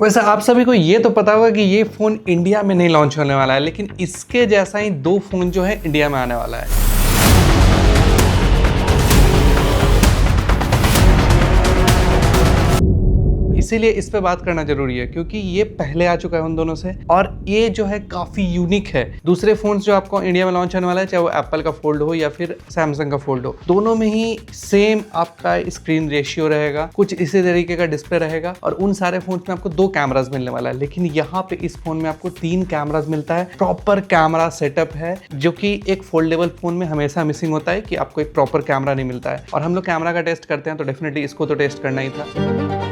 वैसे आप सभी को ये तो पता होगा कि ये फ़ोन इंडिया में नहीं लॉन्च होने वाला है, लेकिन इसके जैसा ही दो फ़ोन जो है इंडिया में आने वाला है। इसीलिए इस पे बात करना जरूरी है क्योंकि ये पहले आ चुका है उन दोनों से और ये जो है काफ़ी यूनिक है। दूसरे फ़ोन्स जो आपको इंडिया में लॉन्च होने वाला है, चाहे वो एप्पल का फोल्ड हो या फिर सैमसंग का फोल्ड हो, दोनों में ही सेम आपका स्क्रीन रेशियो रहेगा, कुछ इसी तरीके का डिस्प्ले रहेगा और उन सारे फोन्स में आपको 2 कैमराज मिलने वाला है। लेकिन यहाँ पे इस फोन में आपको 3 कैमराज मिलता है। प्रॉपर कैमरा सेटअप है, जो कि एक फोल्डेबल फोन में हमेशा मिसिंग होता है कि आपको एक प्रॉपर कैमरा नहीं मिलता है। और हम लोग कैमरा का टेस्ट करते हैं तो डेफिनेटली इसको तो टेस्ट करना ही था।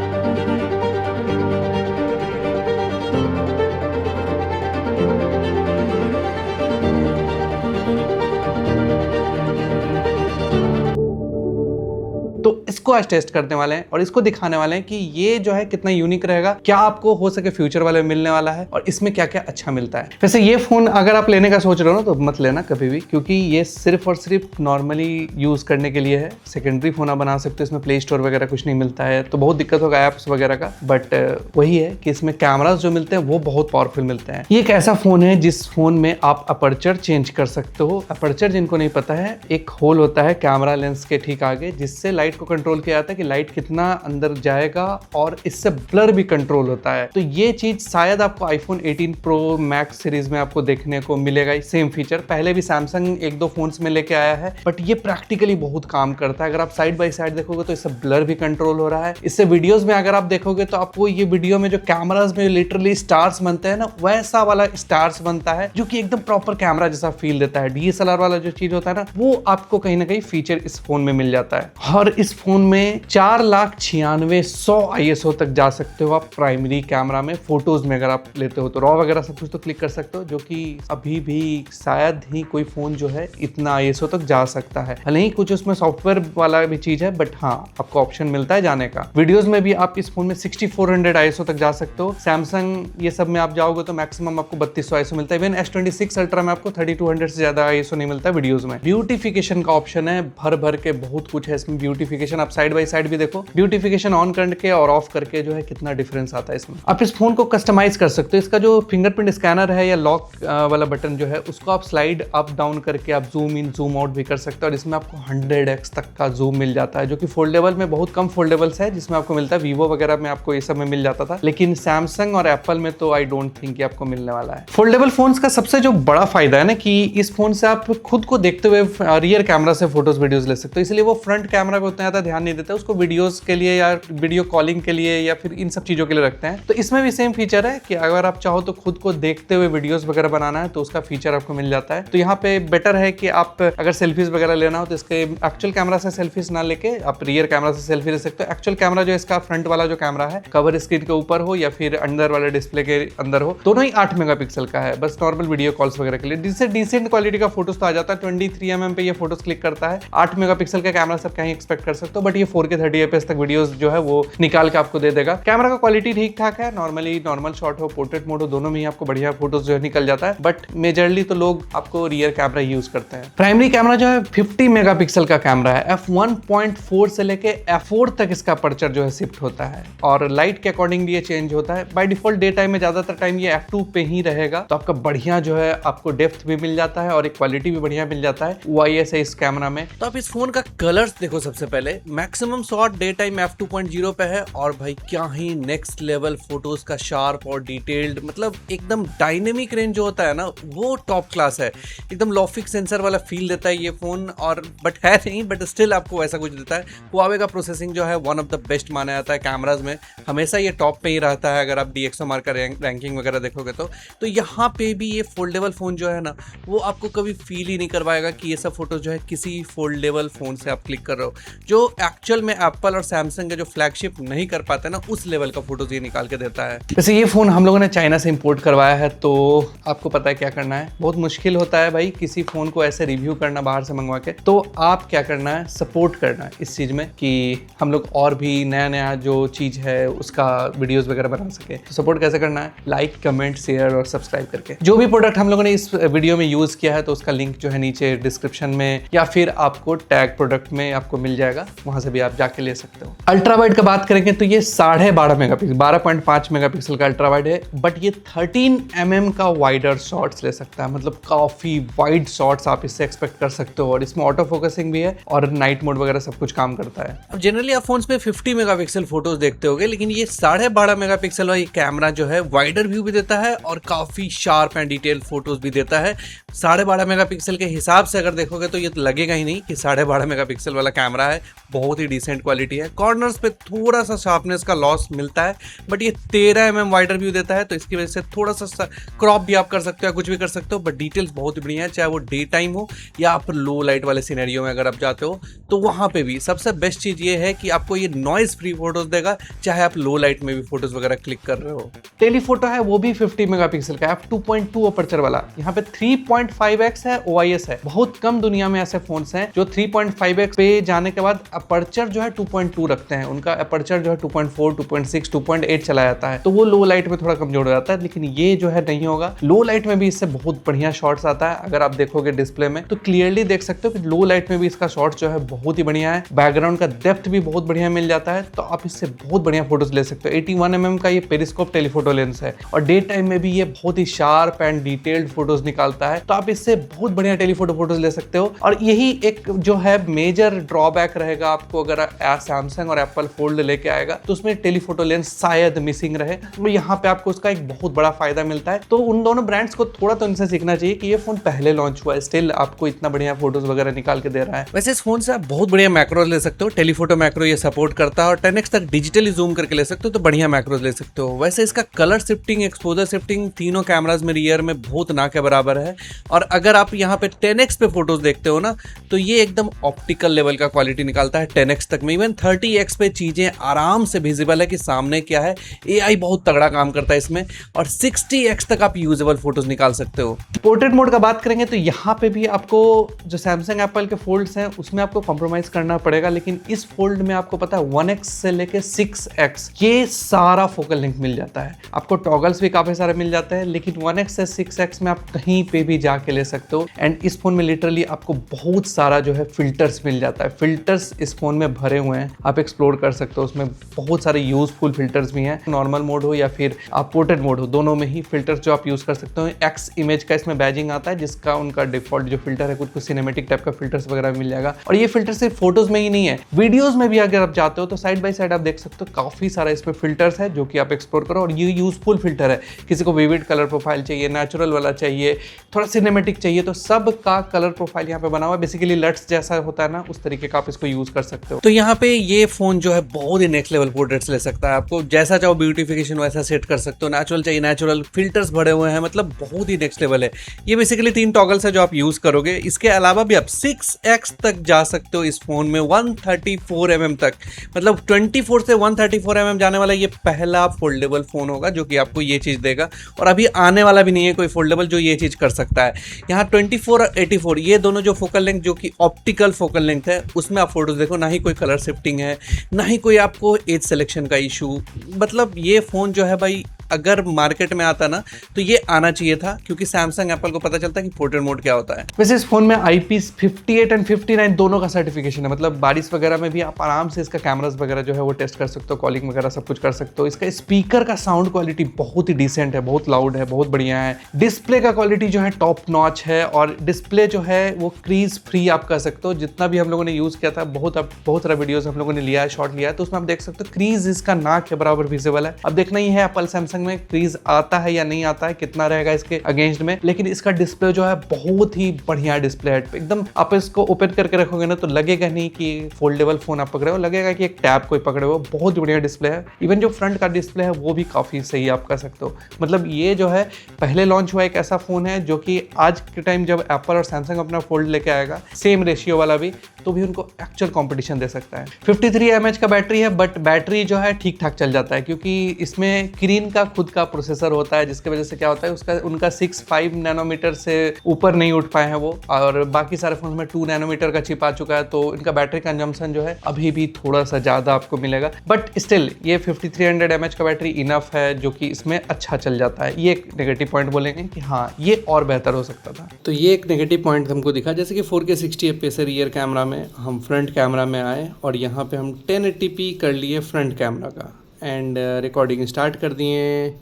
तो इसको आज टेस्ट करने वाले हैं और इसको दिखाने वाले हैं कि ये जो है कितना यूनिक रहेगा, क्या आपको हो सके फ्यूचर वाले में मिलने वाला है और इसमें क्या क्या अच्छा मिलता है। वैसे ये फोन अगर आप लेने का सोच रहे हो ना तो मत लेना कभी भी, क्योंकि ये सिर्फ और सिर्फ नॉर्मली यूज करने के लिए है। सेकेंडरी फोन आप बना सकते हो, इसमें प्ले स्टोर वगैरह कुछ नहीं मिलता है तो बहुत दिक्कत होगा ऐप्स वगैरह का। बट वही है कि इसमें कैमराज जो मिलते हैं वो बहुत पावरफुल मिलते हैं। ये एक ऐसा फोन है जिस फोन में आप अपर्चर चेंज कर सकते हो। अपर्चर जिनको नहीं पता है, एक होल होता है कैमरा लेंस के ठीक आगे जिससे लाइट को कंट्रोल किया जाता है कि लाइट कितना अंदर जाएगा और इससे ब्लर भी कंट्रोल होता है। तो ये चीज शायद आपको आईफोन 18 प्रो मैक्स सीरीज में आपको देखने को मिलेगा। सेम फीचर पहले भी सैमसंग 1-2 फोन्स में लेके आया है, बट ये प्रैक्टिकली बहुत काम करता है। अगर आप साइड बाय साइड देखोगे तो इससे ब्लर भी कंट्रोल हो रहा है। इससे वीडियोस में अगर आप देखोगे तो आपको ये वीडियो में जो कैमराज में लिटरली स्टार्स बनते हैं ना, वैसा वाला स्टार्स बनता है जो कि एकदम प्रॉपर कैमरा जैसा फील देता है। डीएसएलआर वाला जो चीज होता है ना, वो आपको कहीं ना कहीं फीचर इस फोन में मिल जाता है। और इस फोन में 4,96,100 ISO तक जा सकते हो आप प्राइमरी कैमरा में। फोटोज में अगर आप लेते हो तो रॉ वगैरह सब कुछ तो क्लिक कर सकते हो, जो कि अभी भी शायद ही कोई फोन जो है इतना ISO तक जा सकता है। भले ही कुछ उसमें सॉफ्टवेयर वाला भी चीज है, बट हाँ आपको ऑप्शन मिलता है जाने का। वीडियोज में भी आप इस फोन में 6400 ISO तक जा सकते हो। सैमसंग ये सब में आप जाओगे तो मैक्सिमम आपको 3200 ISO मिलता है। इवन S26 अल्ट्रा में आपको 3200 से ज्यादा ISO नहीं मिलता वीडियोज में। ब्यूटिफिकेशन का ऑप्शन है, भर भर के बहुत कुछ है इसमें। ब्यूटिफिकेशन आप साइड बाय साइड भी देखो, ब्यूटिफिकेशन ऑन करके और ऑफ करके जो है कितना डिफरेंस आता है इसमें। आप इस फोन को कस्टमाइज कर सकते हो। इसका जो फिंगरप्रिंट स्कैनर है या लॉक वाला बटन जो है, उसको आप स्लाइड अप डाउन करके आप जूम इन जूम आउट भी कर सकते हो और इसमें आपको 100x तक का जूम मिल जाता है, जो कि फोल्डेबल में बहुत कम फोल्डेबल्स है जिसमें आपको मिलता है। वीवो वगैरह में आपको ये सब में मिल जाता था, लेकिन सैमसंग और एप्पल में तो आई डोंट थिंक आपको मिलने वाला है। फोल्डेबल फोन्स का सबसे जो बड़ा फायदा है ना कि इस फोन से आप खुद को देखते हुए रियर कैमरा से फोटोज वीडियोज ले सकते हो, इसलिए वो फ्रंट कैमरा पे उतना ज्यादा ध्यान नहीं देता, उसको वीडियोज के लिए या वीडियो कॉलिंग के लिए या फिर इन सब चीजों के लिए रखते हैं। तो इसमें भी सेम फीचर है कि अगर आप चाहो तो खुद को देखते हुए वीडियोस वगैरह बनाना है तो उसका फीचर आपको मिल जाता है। तो यहाँ पे बेटर है कि आप अगर सेल्फीज वगैरह लेना हो तो इसके एक्चुअल कैमरा से सेल्फीज ना लेके आप रियर कैमरा से सेल्फी ले सकते हो। एक्चुअल कैमरा जो इसका फ्रंट वाला जो कैमरा है, कवर स्क्रीन के ऊपर हो या फिर अंदर वाले डिस्प्ले के अंदर हो, दोनों ही 8 मेगापिक्सल का है, बस नॉर्मल वीडियो कॉल्स वगैरह के लिए। जिससे डिसेंट क्वालिटी का फोटोज तो आ जाता है। 23 mm पे ये फोटोज क्लिक करता है। 8 मेगापिक्सल का कैमरा सब कहीं एक्सपेक्ट कर सकते हो, बट ये 4K 30fps तक वीडियोस जो है वो निकाल के आपको दे देगा। कैमरा का क्वालिटी ठीक ठाक है, नॉर्मल शॉट हो पोर्ट्रेट मोड हो, दोनों में ही आपको बढ़िया फोटोज जो है निकल जाता है। बट मेजरली तो लोग आपको रियर कैमरा यूज करते हैं। प्राइमरी कैमरा जो है 50 मेगापिक्सल का कैमरा है। f1.4 से लेके f4 तक इसका अपर्चर जो है शिफ्ट होता है और लाइट के अकॉर्डिंग ये चेंज होता है। बाय डिफॉल्ट डे टाइम में ज्यादातर टाइम ये f2 पे ही रहेगा, तो आपका बढ़िया जो है आपको डेप्थ भी मिल जाता है और एक क्वालिटी भी बढ़िया मिल जाता है OIS है इस कैमरा में। तो आप इस फोन का कलर्स देखो। सबसे पहले maximum shot day time f2.0 पे है और भाई क्या ही नेक्स्ट लेवल फोटोज का शार्प और डिटेल्ड, मतलब एकदम डायनेमिक रेंज जो होता है ना वो टॉप क्लास है। एकदम लॉफिक सेंसर वाला फील देता है ये फोन, और बट है नहीं, बट स्टिल आपको ऐसा कुछ देता है। हुआवे का प्रोसेसिंग जो है वन ऑफ द बेस्ट माना जाता है कैमराज में, हमेशा ये टॉप पे ही रहता है। अगर आप DxOMark का रैंकिंग वगैरह देखोगे तो यहाँ पे भी ये फोल्डेबल फोन जो है ना, वो आपको कभी फील ही नहीं करवाएगा कि ये सब फोटो जो है किसी फोल्डेबल फोन से आप क्लिक कर रहे हो। जो एक्चुअल में एप्पल और सैमसंग के जो फ्लैगशिप नहीं कर पाते ना, उस लेवल का फोटोज ये निकाल के देता है। वैसे ये फोन हम लोगों ने चाइना से इंपोर्ट करवाया है, तो आपको पता है क्या करना है। बहुत मुश्किल होता है भाई किसी फोन को ऐसे रिव्यू करना बाहर से मंगवा के। तो आप क्या करना है, सपोर्ट करना है इस चीज में कि हम लोग और भी नया जो चीज है उसका वीडियोस वगैरह बना सके। तो सपोर्ट कैसे करना है, लाइक कमेंट शेयर और सब्सक्राइब करके। जो भी प्रोडक्ट हम लोगों ने इस वीडियो में यूज किया है तो उसका लिंक जो है नीचे डिस्क्रिप्शन में या फिर आपको टैग प्रोडक्ट में आपको मिल जाएगा, वहां वहां से भी आप जाके ले सकते हो। अल्ट्रा वाइड का बात करेंगे तो ये 12.5 मेगापिक्सल 12.5 मेगापिक्सल का अल्ट्रा वाइड है, बट ये 13 mm का वाइडर शॉट्स ले सकता है, मतलब काफी वाइड शॉट्स आप इससे एक्सपेक्ट कर सकते हो। और इसमें ऑटो फोकसिंग भी है और नाइट मोड वगैरह सब कुछ काम करता है। अब जनरली आप फोन्स में 50 मेगापिक्सल फोटोज देखते होगे, लेकिन ये 12.5 मेगापिक्सल वाला कैमरा जो है वाइडर व्यू भी देता है और काफी शार्प एंड डिटेल फोटोज भी देता है। 12.5 मेगापिक्सल के हिसाब से अगर देखोगे तो ये तो लगेगा ही नहीं कि 12.5 मेगापिक्सल वाला कैमरा है, बहुत ही डिसेंट क्वालिटी है। कॉर्नर्स पे थोड़ा सा शार्पनेस का लॉस मिलता है, बट ये 13 mm वाइडर व्यू देता है, तो इसकी वजह से थोड़ा सा क्रॉप भी आप कर सकते हो, कुछ भी कर सकते हो, बट डिटेल्स बहुत ही बढ़िया है। चाहे वो डे टाइम हो या आप लो लाइट वाले सिनेरियो में अगर आप जाते हो तो वहां पे भी सबसे बेस्ट चीज ये है कि आपको ये नॉइज फ्री फोटोज देगा, चाहे आप लो लाइट में भी फोटोज वगैरह क्लिक कर रहे हो। टेलीफोटो है वो भी 50 मेगापिक्सल का f2.2 अपर्चर वाला। यहाँ पे 3.5x है, OIS है। बहुत कम दुनिया में ऐसे फोन्स हैं जो 3.5x पे जाने के बाद अपर्चर जो है 2.2 रखते हैं। उनका अपर्चर जो है 2.4, 2.6, 2.8 चला जाता है, तो वो लो लाइट में थोड़ा कमजोर हो जाता है, लेकिन ये जो है नहीं होगा। लो लाइट में भी इससे बहुत बढ़िया शॉट्स आता है। अगर आप देखोगे डिस्प्ले में तो क्लियरली देख सकते हो कि लो लाइट में भी इसका शॉट जो है बहुत ही बढ़िया है। बैकग्राउंड का डेप्थ भी बहुत बढ़िया मिल जाता है, तो आप इससे बहुत बढ़िया फोटोज ले सकते हो। 81 mm का ये पेरिस्कोप टेलीफोटो लेंस है और डे टाइम में भी ये बहुत ही शार्प एंड डिटेल्ड फोटोज निकालता है, तो आप इससे बहुत बढ़िया टेलीफोटो फोटोज ले सकते हो। और यही एक जो है मेजर ड्रॉबैक रहेगा आपको अगर सैमसंग और एप्पल फोल्ड लेके आएगा तो उसमें टेलीफोटो लेंस शायद मिसिंग रहे, तो यहाँ पे आपको उसका एक बहुत बड़ा फायदा मिलता है। तो उन दोनों ब्रांड्स को थोड़ा तो इनसे सीखना चाहिए कि ये फोन पहले लॉन्च हुआ है, स्टिल आपको इतना बढ़िया फोटोज वगैरह निकाल के दे रहा है। वैसे इस फोन से आप बहुत बढ़िया मैक्रोज ले सकते हो, टेलीफोटो मैक्रो ये सपोर्ट करता है और 10x तक डिजिटली जूम करके ले सकते हो, तो बढ़िया मैक्रोज ले सकते हो। वैसे इसका कलर शिफ्टिंग, एक्सपोजर शिफ्टिंग तीनों कैमराज में रियर में बहुत ना के बराबर है। और अगर आप यहाँ पे 10x पे फोटोज देखते हो ना तो ये एकदम ऑप्टिकल लेवल का क्वालिटी निकालता है 10x तक में। इवन 30x पे चीजें आराम से विजिबल है कि सामने क्या है। AI बहुत तगड़ा काम करता है इसमें और 60x तक आप यूजेबल फोटोज निकाल सकते हो। पोर्ट्रेट मोड का बात करेंगे तो यहाँ पे भी आपको जो सैमसंग एप्पल के फोल्ड्स हैं उसमें आपको कॉम्प्रोमाइज करना पड़ेगा, लेकिन इस फोल्ड में आपको पता है 1x से लेके 6x ये सारा फोकल लेंथ मिल जाता है। आपको टॉगल्स भी काफी सारे मिल जाते हैं, लेकिन 1x से 6x में आप कहीं पे भी जाके ले सकते हो। एंड इस फोन में लिटरली आपको बहुत सारा जो है फिल्टर्स मिल जाता है। फिल्टर्स इस फोन में भरे हुए हैं, आप एक्सप्लोर कर सकते हो। उसमें बहुत सारे यूजफुल फिल्टर्स भी हैं, नॉर्मल मोड हो या फिर आप पोर्ट्रेट मोड हो, दोनों में ही फिल्टर्स जो आप यूज कर सकते हो। एक्स इमेज का इसमें बैजिंग आता है, जिसका उनका डिफॉल्ट जो फिल्टर है कुछ सिनेमेटिक टाइप का फिल्टर्स वगैरह मिल जाएगा। और ये फिल्टर सिर्फ फोटोज में ही नहीं है, वीडियोज में भी अगर आप जाते हो तो साइड बाय साइड आप देख सकते हो काफी सारा इसमें फिल्टर्स है जो कि आप एक्सप्लोर करो। और ये यूजफुल फिल्टर है, किसी को विविड कलर प्रोफाइल चाहिए, नेचुरल वाला चाहिए, थोड़ा सिनेमेटिक चाहिए, तो सब का कलर प्रोफाइल यहाँ पे बना हुआ है। बेसिकली लट्स जैसा होता है ना, उस तरीके का आप इसको यूज कर सकते हो। तो यहाँ पे ये फोन जो है बहुत ही नेक्स्ट लेवल पोर्ट्रेट्स ले सकता है। आपको जैसा चाहो ब्यूटिफिकेशन वैसा सेट कर सकते हो, नेचुरल चाहिए नेचुरल, फिल्टर्स भरे हुए हैं, मतलब बहुत ही नेक्स्ट लेवल है। ये बेसिकली 3 टॉगल्स है जो आप यूज करोगे। इसके अलावा भी आप 6x तक जा सकते हो इस फोन में, 134 mm तक, मतलब 24 से 134 mm जाने वाला ये पहला फोल्डेबल फोन होगा जो कि आपको ये चीज देगा। और अभी आने वाला भी नहीं है कोई फोल्डेबल जो ये चीज कर सकता है। यहाँ 24 और 84 ये दोनों जो फोकल लेंथ जो कि ऑप्टिकल फोकल लेंथ है उसमें आप फोटोज देखो, ना ही कोई कलर शिफ्टिंग है, ना ही कोई आपको एज सिलेक्शन का इशू। मतलब ये फोन जो है भाई अगर मार्केट में आता ना तो ये आना चाहिए था, क्योंकि सैमसंग एप्पल को पता चलता है कि पोर्ट्रेट मोड क्या होता है। वैसे इस फोन में IP58 एंड 59 दोनों का सर्टिफिकेशन है, मतलब बारिश वगैरह में भी आप आराम से इसका कैमरास वगैरह जो है वो टेस्ट कर सकते हो, कॉलिंग वगैरह सब कुछ कर सकते हो। इसका स्पीकर का साउंड क्वालिटी बहुत ही डिसेंट है, बहुत लाउड है, बहुत बढ़िया है। डिस्प्ले का क्वालिटी जो है टॉप नॉच है और डिस्प्ले जो है वो क्रीज फ्री आप कह सकते हो। जितना भी हम लोगों ने यूज किया था, बहुत सारा वीडियोस हम लोगों ने लिया है, शॉट लिया है, तो उसमें आप देख सकते हो क्रीज इसका ना के बराबर विजिबल है। अब देखना ही है एप्पल सैमसंग में क्रीज आता है या नहीं आता है, कितना रहेगा इसके अगेंस्ट में। लेकिन इसका डिस्प्ले जो है बहुत ही बढ़िया डिस्प्ले है, एकदम आप इसको ओपन करके रखोगे ना तो लगेगा नहीं कि फोल्डेबल फोन आप पकड़े हो, लगेगा कि एक टैब कोई पकड़े हो। बहुत बढ़िया डिस्प्ले है। इवन जो फ्रंट का डिस्प्ले है वो भी काफी सही आप कह सकते हो। मतलब ये जो है पहले लॉन्च हुआ एक ऐसा फोन है जो कि आज के टाइम जब एप्पल और सैमसंग अपना फोल्ड लेके आएगा सेम रेशियो वाला भी, तो भी उनको एक्चुअल कंपटीशन दे सकता है। 53 mAh का बैटरी है, बट बैटरी जो है ठीक ठाक चल जाता है, क्योंकि इसमें किरिन का खुद का प्रोसेसर होता है, जिसकी वजह से क्या होता है उनका 6.5 नैनोमीटर से ऊपर नहीं उठ पाए हैं वो, और बाकी सारे फोन में 2 नैनोमीटर का चिप आ चुका है, तो इनका बैटरी कंजम्पशन जो है अभी भी थोड़ा सा ज्यादा आपको मिलेगा। बट स्टिल ये 5300 mAh का बैटरी इनफ है, जो कि इसमें अच्छा चल जाता है। ये एक नेगेटिव पॉइंट बोलेंगे कि हाँ ये और बेहतर हो सकता था। तो ये एक नेगेटिव पॉइंट हमको दिखा, जैसे कि 4K 60 fps रियर कैमरा में में हम फ्रंट कैमरा में आए और यहाँ पे हम 1080p कर लिए फ्रंट कैमरा का एंड रिकॉर्डिंग स्टार्ट कर दिए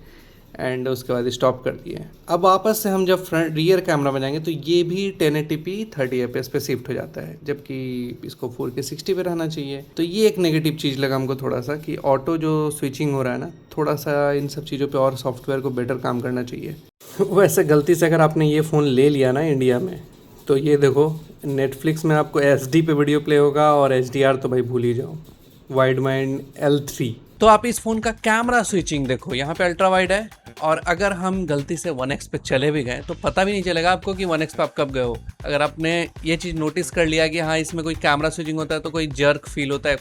एंड उसके बाद स्टॉप कर दिए। अब वापस से हम जब फ्रंट रियर कैमरा में जाएंगे तो ये भी 1080p 30fps पे शिफ्ट हो जाता है, जबकि इसको 4K 60 पे रहना चाहिए। तो ये एक नेगेटिव चीज़ लगा हमको थोड़ा सा कि ऑटो जो स्विचिंग हो रहा है ना, थोड़ा सा इन सब चीज़ों पे और सॉफ्टवेयर को बेटर काम करना चाहिए। वैसे गलती से अगर आपने ये फ़ोन ले लिया ना इंडिया में, तो ये देखो नेटफ्लिक्स में आपको HD पे वीडियो प्ले होगा और HDR तो भाई भूल ही जाओ, वाइड माइंड L3। तो आप इस फ़ोन का कैमरा स्विचिंग देखो, यहाँ पे अल्ट्रा वाइड है और अगर हम गलती से 1x पे चले भी गए तो पता भी नहीं चलेगा आपको कि 1x पे आप कब गए हो। अगर आपने ये चीज़ नोटिस कर लिया कि हाँ इसमें कोई कैमरा स्विचिंग होता है तो कोई जर्क फील होता है,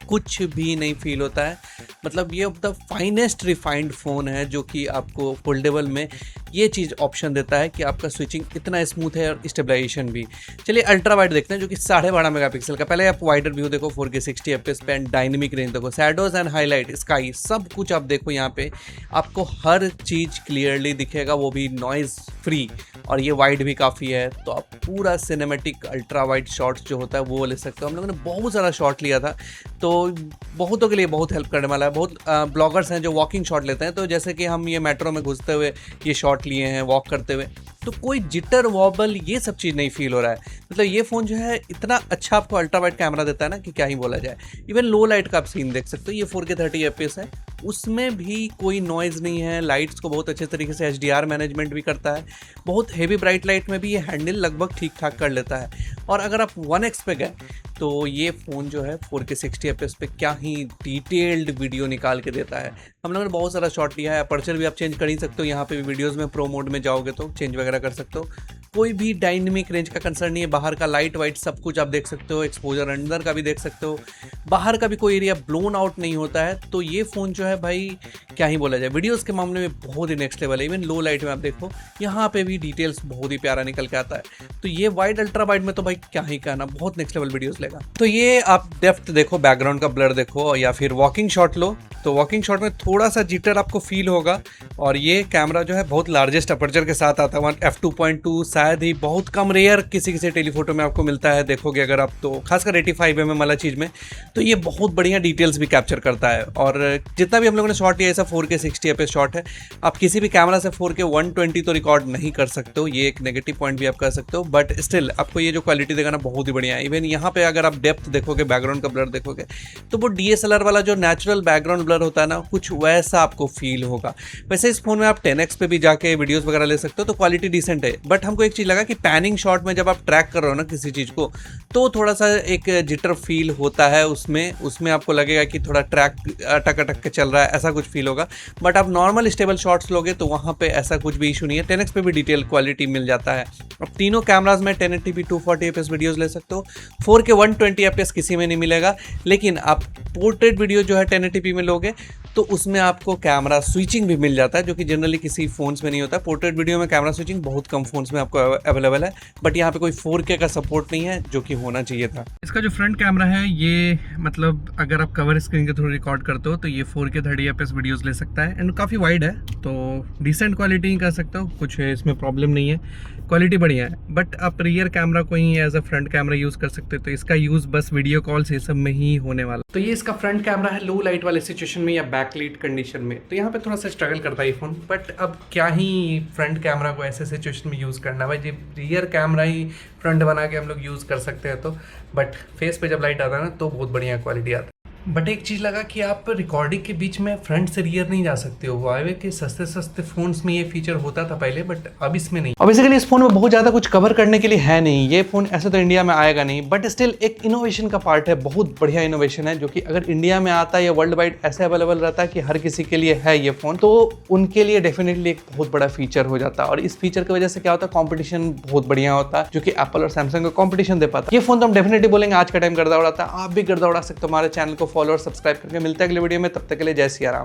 कुछ भी नहीं फील होता है। मतलब ये द फाइनेस्ट रिफाइंड फ़ोन है जो कि आपको फोल्डेबल में ये चीज़ ऑप्शन देता है कि आपका स्विचिंग इतना स्मूथ है और स्टेबलाइजेशन भी। चलिए अल्ट्रा वाइड देखते हैं जो कि 12.5 मेगापिक्सल का। पहले आप वाइडर व्यू देखो 4K 60fps पे एंड डायनेमिक रेंज देखो, शैडोज एंड हाईलाइट, स्काई, सब कुछ आप देखो। यहाँ पे आपको हर चीज़ क्लियरली दिखेगा, वो भी नॉइज़ फ्री, और ये वाइड भी काफ़ी है। तो आप पूरा सिनेमेटिक अल्ट्रा वाइड शॉट्स जो होता है वो ले सकते हो। हम लोगों ने बहुत सारा शॉट लिया था तो बहुतों के लिए बहुत हेल्प करने वाला है। बहुत ब्लॉगर्स हैं जो वॉकिंग शॉट लेते हैं, तो जैसे कि हम ये मेट्रो में घुसते हुए ये शॉट लिए हैं, वॉक करते हुए, तो कोई जिटर वॉबल ये सब चीज़ नहीं फील हो रहा है। मतलब ये फ़ोन जो है इतना अच्छा आपको अल्ट्रा वाइड कैमरा देता है ना कि क्या ही बोला जाए। इवन लो लाइट का आप सीन देख सकते हो, ये 4K 30fps है, उसमें भी कोई नॉइज़ नहीं है। लाइट्स को बहुत अच्छे तरीके से HDR मैनेजमेंट भी करता है। बहुत हेवी ब्राइट लाइट में भी ये हैंडल लगभग ठीक ठाक कर लेता है। और अगर आप 1x पे गए तो ये फ़ोन जो है 4K 60fps पे क्या ही डिटेल्ड वीडियो निकाल के देता है। हम लोगों ने बहुत सारा शॉट लिया है। अपर्चर भी आप चेंज कर ही सकते हो, यहाँ पे भी वीडियोज़ में प्रो मोड में जाओगे तो चेंज वगैरह कर सकते हो। कोई भी डायनेमिक रेंज का कंसर्न नहीं है। बाहर का लाइट वाइट सब कुछ आप देख सकते हो, एक्सपोजर अंदर का भी देख सकते हो, बाहर का भी कोई एरिया ब्लोन आउट नहीं होता है। तो ये फ़ोन जो है भाई क्या ही बोला जाए, वीडियोस के मामले में बहुत ही नेक्स्ट लेवल है। इवन लो लाइट में आप देखो यहाँ पे भी डिटेल्स बहुत ही प्यारा निकल के आता है। तो ये वाइड अल्ट्रा वाइड में तो भाई क्या ही कहना, बहुत नेक्स्ट लेवल वीडियोस लेगा। तो ये आप डेप्थ देखो, बैकग्राउंड का ब्लर देखो, या फिर वॉकिंग शॉट लो तो वॉकिंग शॉट में थोड़ा सा जिटर आपको फील होगा। और ये कैमरा जो है बहुत लार्जेस्ट अपर्चर के साथ आता है, f2.2, शायद ही बहुत कम रेयर किसी टेलीफोटो में आपको मिलता है। देखोगे अगर आप तो खासकर 85mm वाला चीज़ में, तो ये बहुत बढ़िया डिटेल्स भी कैप्चर करता है। और जितना भी हम लोगों ने शॉट लिया ऐसा 4K 60fps शॉट है। आप किसी भी कैमरा से 4K 120 तो रिकॉर्ड नहीं कर सकते हो, ये एक नेगेटिव पॉइंट भी आप कह सकते हो, बट स्टिल आपको ये जो क्वालिटी देगा ना बहुत ही बढ़िया है। इवन यहाँ पे अगर आप डेप्थ देखोगे, बैकग्राउंड का ब्लर देखोगे, तो वो DSLR वाला जो नेचुरल बैकग्राउंड ब्लर होता है ना, कुछ वैसा आपको फील होगा। वैसे इस फोन में आप 10x पे भी जाके वीडियोस वगैरह ले सकते हो, तो क्वालिटी डिसेंट है। बट हमको एक चीज़ लगा कि पैनिंग शॉट में जब आप ट्रैक कर रहे हो ना किसी चीज़ को, तो थोड़ा सा एक जिटर फील होता है उसमें आपको लगेगा कि थोड़ा ट्रैक अटक अटक के चल रहा है, ऐसा कुछ फील होगा। बट आप नॉर्मल स्टेबल शॉट्स लोगे तो वहाँ पे ऐसा कुछ भी इशू नहीं है। 10x पे भी डिटेल क्वालिटी मिल जाता है। अब तीनों कैमराज में 1080p 240fps वीडियोस ले सकते हो। 4K 120fps किसी में नहीं मिलेगा, लेकिन आप पोर्ट्रेट वीडियो जो है 1080p में लोगे तो उसमें आपको कैमरा स्विचिंग भी मिल जाता है, जो कि जनरली किसी फ़ोन्स में नहीं होता। पोर्ट्रेट वीडियो में कैमरा स्विचिंग बहुत कम फ़ोन्स में आपको अवेलेबल है, बट यहाँ पे कोई 4K का सपोर्ट नहीं है, जो कि होना चाहिए था। इसका जो फ्रंट कैमरा है ये मतलब अगर आप कवर स्क्रीन के थ्रू रिकॉर्ड करते हो तो ये 4K 30fps वीडियोस ले सकता है एंड काफ़ी वाइड है, तो डिसेंट क्वालिटी ही कह सकते हो, कुछ इसमें प्रॉब्लम नहीं है, क्वालिटी बढ़िया है। बट आप रियर कैमरा को ही as a front camera use कर सकते हो, तो इसका यूज़ बस वीडियो कॉल्स ये सब में ही होने वाला। तो ये इसका फ्रंट कैमरा है लो लाइट वाले सिचुएशन में या बैकलाइट कंडीशन में, तो यहाँ पे थोड़ा सा स्ट्रगल करता है ये फ़ोन। बट अब क्या ही फ्रंट कैमरा को ऐसे सिचुएशन में यूज़ करना भाई, जब रियर कैमरा ही फ्रंट बना के हम लोग यूज़ कर सकते हैं तो। बट फेस पे जब लाइट आता है ना तो बहुत बढ़िया क्वालिटी आता है। बट एक चीज़ लगा कि आप रिकॉर्डिंग के बीच में फ्रंट से रियर नहीं जा सकते हो। वाईवे के सस्ते फोन्स में ये फीचर होता था पहले, बट अब इसमें नहीं। और बेसिकली इस फोन में बहुत ज़्यादा कुछ कवर करने के लिए है नहीं। ये फोन ऐसे तो इंडिया में आएगा नहीं, बट स्टिल एक इनोवेशन का पार्ट है, बहुत बढ़िया इनोवेशन है, जो कि अगर इंडिया में आता है या वर्ल्ड वाइड ऐसे अवेलेबल रहता है कि हर किसी के लिए है ये फ़ोन, तो उनके लिए डेफिनेटली एक बहुत बड़ा फीचर हो जाता है। और इस फीचर की वजह से क्या होता है, कॉम्पिटिशन बहुत बढ़िया होता है, जो कि एप्पल और सैमसंग को कॉम्पिटिशन दे पाता है। ये फोन तो हम डेफिनेटली बोलेंगे आज का टाइम गर्दा उड़ाता है। आप भी गर्दा उड़ा सकते हो। हमारे चैनल को फॉलो और सब्सक्राइब करके मिलते हैं अगले वीडियो में। तब तक के लिए जय सिया राम।